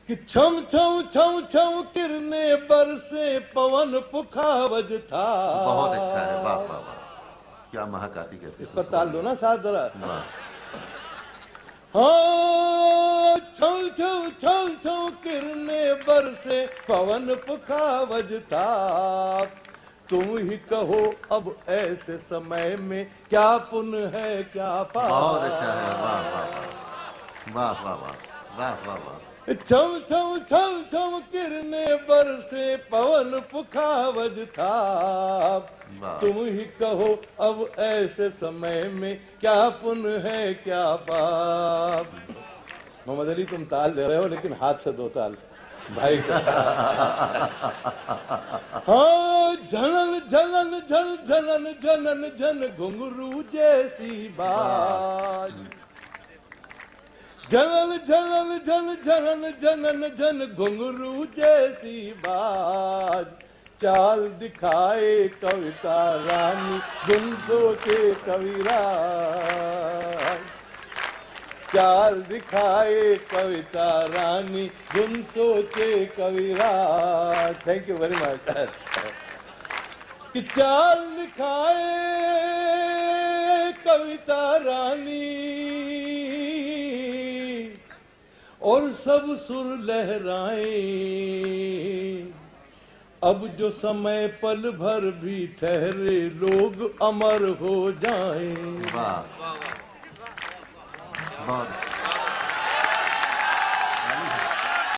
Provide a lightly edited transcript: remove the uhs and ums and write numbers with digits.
कि छम छम छम छम किरने बरसे पवन पुखावज था। बहुत अच्छा है, वाह वाह वाह, क्या महाकाती कहते इस हैं पर ताल लो ना साथ जरा। वाह। हाँ, छम छम छम छम किरने बरसे पवन पुखावज था। तुम ही कहो अब ऐसे समय में क्या पुण्य है क्या पाप। बहुत अच्छा है, वाह वाह वाह वाह वाह वाह वाह वाह वाह। छम छम छम छम किरने बरसे पवन पुखावज था। वाह। तुम ही कहो अब ऐसे समय में क्या पुण्य है क्या पाप। मोहम्मद अली तुम ताल दे रहे हो लेकिन हाथ से दो ताल भाई को। हाँ, झनन झनन झन झनन झनन झन घुंघरू जैसी बात। झनन झनन झन झनन झनन झन घुंघरू जैसी बात। चाल दिखाए कविता रानी धुन सोचे कविराज। चाल दिखाए कविता रानी धुन सोचे कविराज। Thank you very much. कि चाल दिखाए कविता रानी और सब सुर लहराए। अब जो समय पल भर भी ठहरे लोग अमर हो जाएं। वाह, बहुत